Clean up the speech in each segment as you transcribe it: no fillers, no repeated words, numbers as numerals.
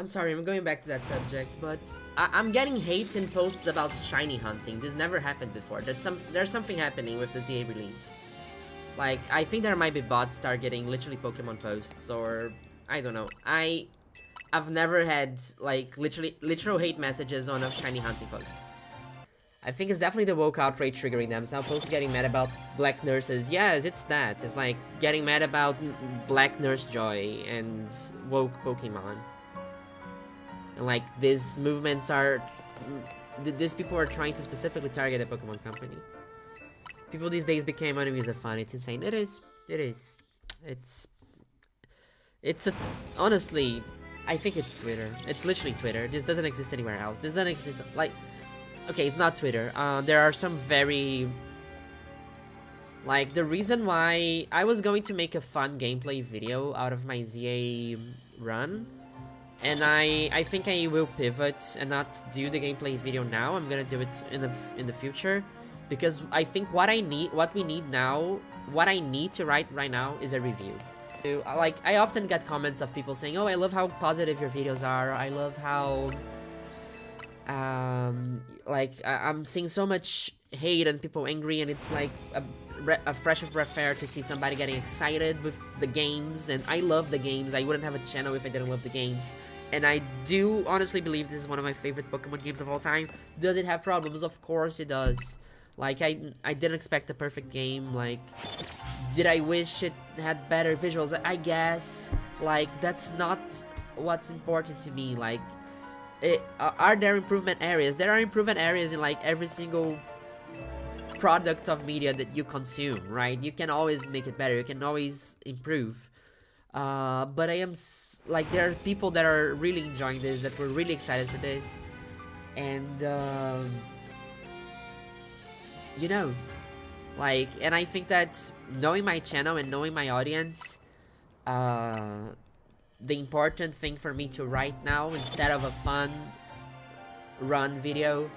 I'm sorry, I'm going back to that subject, but I'm getting hate in posts about shiny hunting. This never happened before. There's something happening with the ZA release. Like, I think there might be bots targeting literally Pokemon posts, or I don't know. I've never had like literal hate messages on a shiny hunting post. I think it's definitely the woke outrage triggering them. So posts getting mad about black nurses. Yes, it's that. It's like getting mad about black nurse joy and woke Pokemon. And like these movements are, these people are trying to specifically target a Pokemon company. People these days became enemies of fun. It's insane. It is. It's honestly, I think it's Twitter. It's literally Twitter. This doesn't exist anywhere else. This doesn't exist, like, okay, it's not Twitter. There are some very, like, the reason why I was going to make a fun gameplay video out of my ZA run, and I think I will pivot and not do the gameplay video now. I'm gonna do it in the future, because I think what we need to write right now is a review. Like, I often get comments of people saying, "Oh, I love how positive your videos are. I love how like I'm seeing so much hate and people angry, and it's like a fresh of breath air to see somebody getting excited with the games." And I love the games. I wouldn't have a channel if I didn't love the games. And I do honestly believe this is one of my favorite Pokemon games of all time. Does it have problems? Of course it does. Like, I didn't expect a perfect game. Like, did I wish it had better visuals? I guess. Like, that's not what's important to me. Like, are there improvement areas? There are improvement areas in like every single product of media that you consume, right? You can always make it better. You can always improve. But I am like, there are people that are really enjoying this, that were really excited for this, and you know, like, and I think that knowing my channel and knowing my audience, the important thing for me to write now, instead of a fun run video,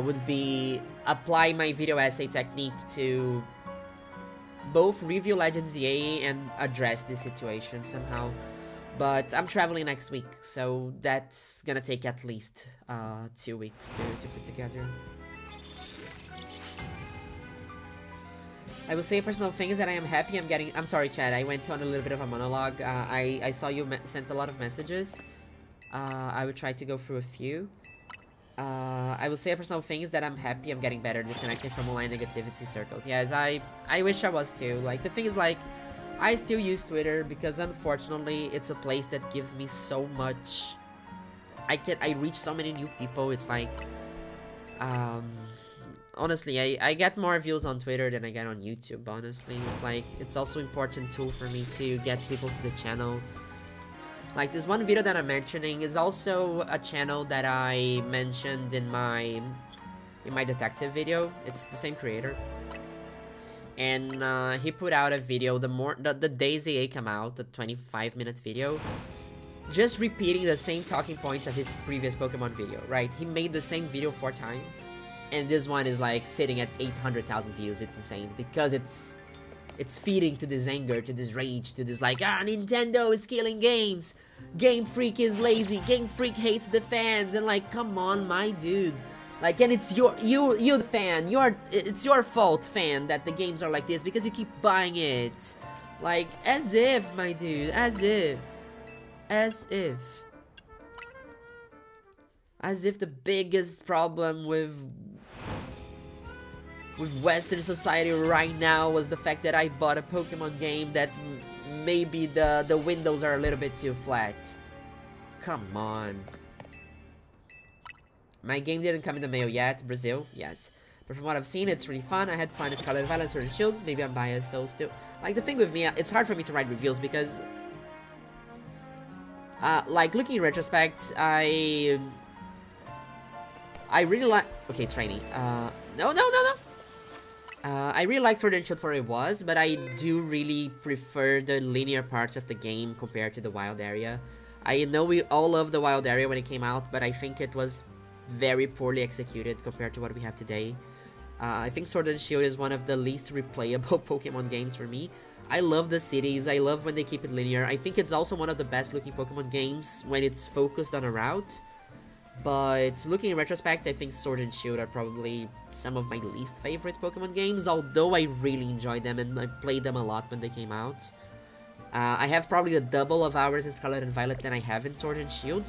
would be apply my video essay technique to both review Legends EA and address this situation somehow. But I'm traveling next week, so that's gonna take at least 2 weeks to put together. I will say a personal thing is that I am happy I'm getting... I'm sorry, Chad, I went on a little bit of a monologue. I saw you sent a lot of messages. I will try to go through a few. I will say a personal thing is that I'm happy I'm getting better disconnected from online negativity circles. Yes, I wish I was too. Like, the thing is, like, I still use Twitter because unfortunately it's a place that gives me so much... I reach so many new people. It's like... honestly, I get more views on Twitter than I get on YouTube, honestly. It's like, it's also an important tool for me to get people to the channel. Like, this one video that I'm mentioning is also a channel that I mentioned in my detective video. It's the same creator. And he put out a video the day ZA came out, the 25-minute video, just repeating the same talking points of his previous Pokemon video, right? He made the same video 4 times. And this one is like sitting at 800,000 views. It's insane because it's feeding to this anger, to this rage, to this like, Nintendo is killing games. Game Freak is lazy. Game Freak hates the fans. And like, come on, my dude. Like, and it's you the fan. It's your fault, fan, that the games are like this because you keep buying it. Like, as if, my dude, as if the biggest problem with Western society right now was the fact that I bought a Pokemon game that maybe the windows are a little bit too flat. Come on. My game didn't come in the mail yet. Brazil, yes. But from what I've seen, it's really fun. I had fun with Scarlet Violet, Sword and Shield. Maybe I'm biased, so still. Like, the thing with me, it's hard for me to write reviews because... like, looking in retrospect, I really like... Okay, it's raining. No. I really like Sword and Shield for what it was, but I do really prefer the linear parts of the game compared to the wild area. I know we all loved the wild area when it came out, but I think it was very poorly executed compared to what we have today. I think Sword and Shield is one of the least replayable Pokemon games for me. I love the cities, I love when they keep it linear. I think it's also one of the best looking Pokemon games when it's focused on a route. But looking in retrospect, I think Sword and Shield are probably some of my least favorite Pokemon games, although I really enjoyed them and I played them a lot when they came out. I have probably the double of hours in Scarlet and Violet than I have in Sword and Shield.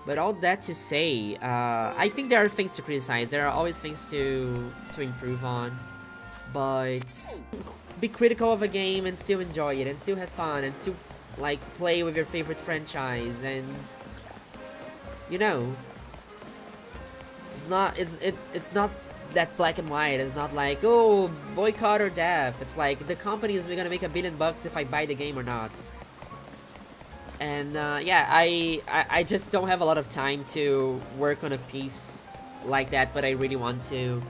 But all that to say, I think there are things to criticize. There are always things to improve on. But be critical of a game and still enjoy it and still have fun and still like play with your favorite franchise, and you know, it's not that black and white. It's not like, oh, boycott or death. It's like the company is gonna make $1 billion if I buy the game or not. And yeah, I just don't have a lot of time to work on a piece like that, but I really want to,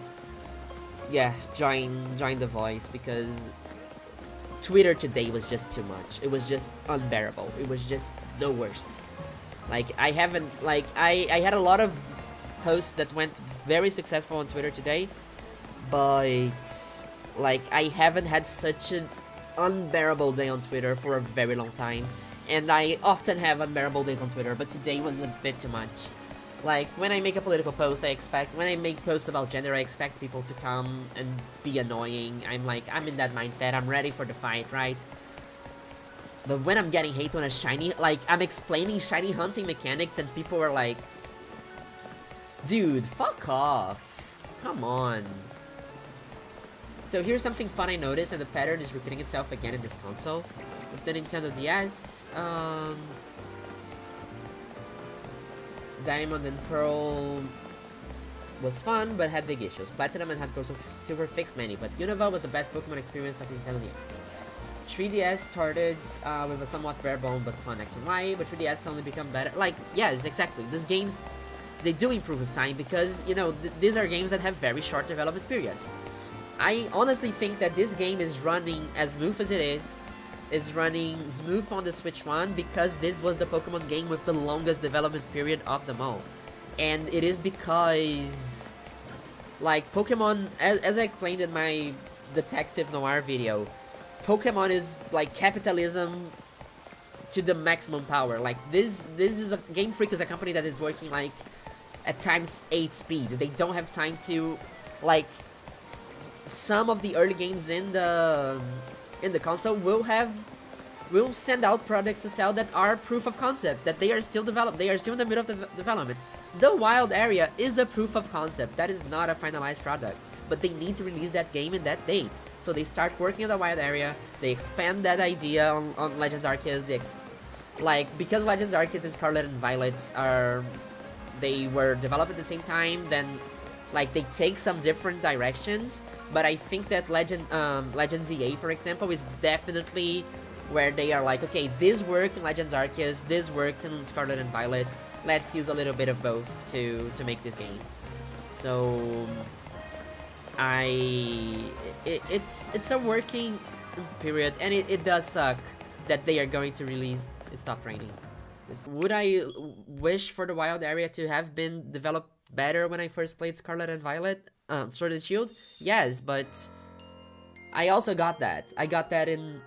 yeah, join The Voice, because Twitter today was just too much. It was just unbearable. It was just the worst. Like, I had a lot of posts that went very successful on Twitter today, but like, I haven't had such an unbearable day on Twitter for a very long time. And I often have unbearable days on Twitter, but today was a bit too much. Like, when I make a political post, when I make posts about gender, I expect people to come and be annoying. I'm in that mindset, I'm ready for the fight, right? But when I'm getting hate on a shiny, like, I'm explaining shiny hunting mechanics and people are like, dude, fuck off. Come on. So here's something fun I noticed, and the pattern is repeating itself again in this console. With the Nintendo DS, Diamond and Pearl was fun, but had big issues. Platinum and Heart Gold Silver fixed many, but Unova was the best Pokemon experience of Nintendo DS. 3DS started with a somewhat bare-bone but fun X and Y, but 3DS only become better. Like, yes, exactly. These games, they do improve with time because, you know, these are games that have very short development periods. I honestly think that this game is running as smooth as it is running smooth on the Switch 1 because this was the Pokemon game with the longest development period of them all. And it is because, like, Pokemon, as I explained in my Detective Noir video, Pokemon is like capitalism to the maximum power. Like, this is a Game Freak is a company that is working like at ×8 speed. They don't have time to, like, some of the early games in the console will send out products to sell that are proof of concept, that they are still developed, they are still in the middle of the development. The Wild Area is a proof of concept, that is not a finalized product, but they need to release that game in that date. So they start working on the Wild Area, they expand that idea on Legends Arceus, because Legends Arceus and Scarlet and Violet they were developed at the same time, then like they take some different directions, but I think that Legends EA, for example, is definitely where they are like, okay, this worked in Legends Arceus, this worked in Scarlet and Violet, let's use a little bit of both to make this game. So it's a working period, and it does suck that they are going to release It Stopped Raining. Would I wish for the Wild Area to have been developed better when I first played Scarlet and Violet? Sword and Shield? Yes, but I also got that. I got that in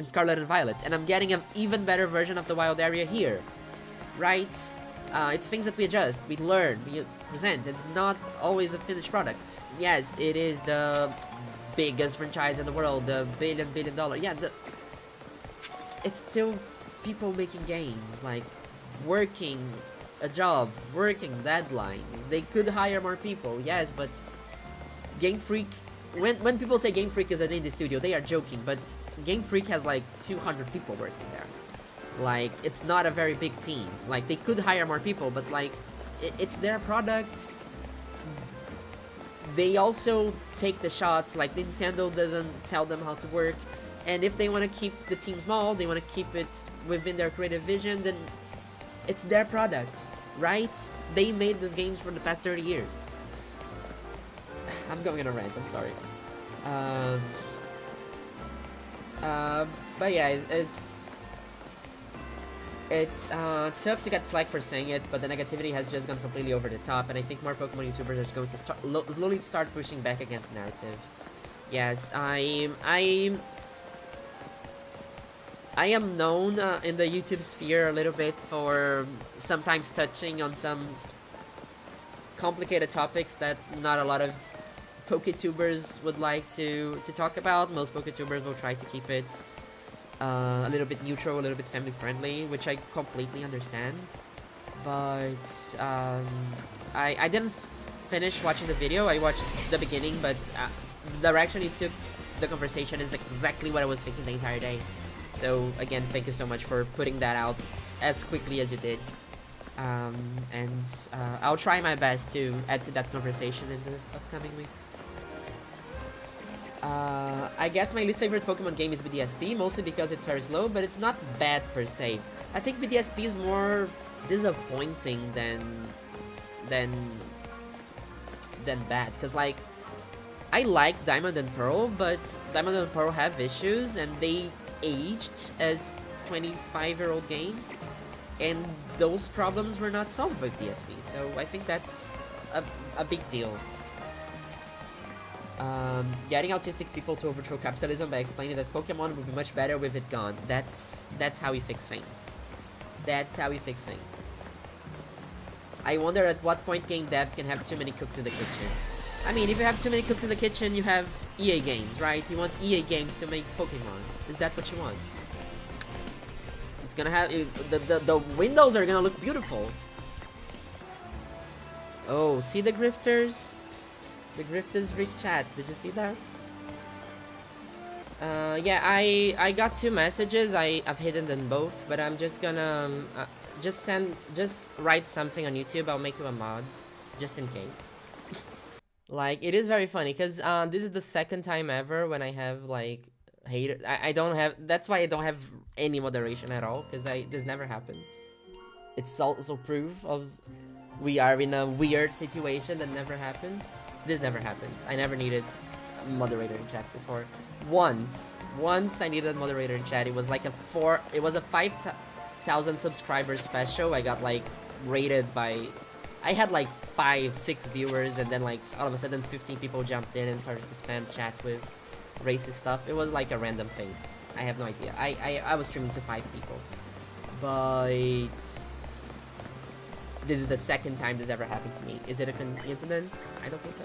Scarlet and Violet, and I'm getting an even better version of the Wild Area here, right? It's things that we adjust, we learn, we present. It's not always a finished product. Yes, it is the biggest franchise in the world, the billion dollar. Yeah, it's still people making games, like working a job, working deadlines. They could hire more people, yes, but Game Freak, when people say Game Freak is an indie studio, they are joking, but Game Freak has like 200 people working there. Like, it's not a very big team. Like, they could hire more people, but like, it's their product. They also take the shots, like Nintendo doesn't tell them how to work, and if they want to keep the team small, they want to keep it within their creative vision, then it's their product, right? They made these games for the past 30 years. I'm going on a rant, I'm sorry. But yeah, it's tough to get flack for saying it, but the negativity has just gone completely over the top, and I think more Pokemon YouTubers are going to slowly start pushing back against the narrative. Yes, I am known in the YouTube sphere a little bit for sometimes touching on some complicated topics that not a lot of Poketubers would like to talk about. Most Poketubers will try to keep it a little bit neutral, a little bit family friendly, which I completely understand. But I didn't finish watching the video. I watched the beginning, but the direction you took the conversation is exactly what I was thinking the entire day. So again, thank you so much for putting that out as quickly as you did. And I'll try my best to add to that conversation in the upcoming weeks. I guess my least favorite Pokemon game is BDSP, mostly because it's very slow, but it's not bad per se. I think BDSP is more disappointing than bad, because like I like Diamond and Pearl, but Diamond and Pearl have issues and they aged as 25-year-old games, and those problems were not solved by BDSP, so I think that's a big deal. Getting autistic people to overthrow capitalism by explaining that Pokemon would be much better with it gone. That's how we fix things. That's how we fix things. I wonder at what point game dev can have too many cooks in the kitchen. I mean, if you have too many cooks in the kitchen, you have EA games, right? You want EA games to make Pokemon. Is that what you want? It's gonna have... The windows are gonna look beautiful. Oh, see the grifters? The grifters read chat. Did you see that? Yeah, I got 2 messages. I've hidden them both, but I'm just gonna just write something on YouTube. I'll make you a mod, just in case. Like, it is very funny because this is the second time ever when I have like haters. I don't have. That's why I don't have any moderation at all, because this never happens. It's also proof of we are in a weird situation that never happens. This never happens. I never needed a moderator in chat before. Once I needed a moderator in chat. It was like it was a 5,000 subscribers special. I got like rated by, I had like 5-6 viewers, and then like all of a sudden 15 people jumped in and started to spam chat with racist stuff. It was like a random thing. I have no idea. I was streaming to 5 people, but this is the second time this ever happened to me. Is it a coincidence? I don't think so.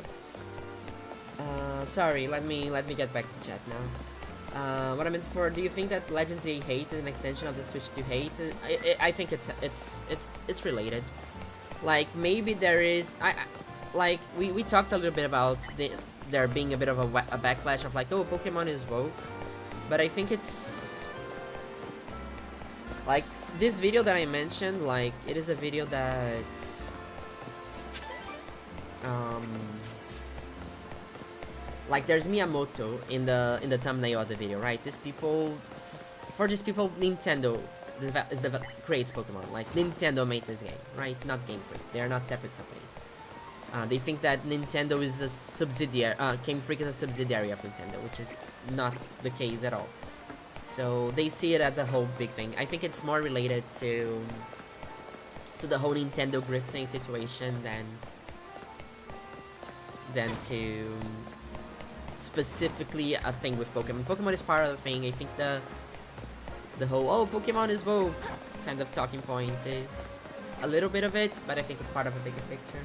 Sorry, let me get back to chat now. What I meant for, do you think that Legends EA hate is an extension of the Switch 2 hate? I think it's related. Like, maybe there is, like we talked a little bit about there being a bit of a backlash of like, oh, Pokemon is woke, but I think it's like this video that I mentioned, like it is a video that like there's Miyamoto in the thumbnail of the video, right? These people, for these people, Nintendo creates Pokemon. Like, Nintendo made this game, right? Not Game Freak. They are not separate companies. They think that Nintendo is a subsidiary, Game Freak is a subsidiary of Nintendo, which is not the case at all. So they see it as a whole big thing. I think it's more related to the whole Nintendo grifting situation than to specifically a thing with Pokemon. Pokemon is part of the thing. I think the whole, oh, Pokemon is woke kind of talking point is a little bit of it, but I think it's part of a bigger picture.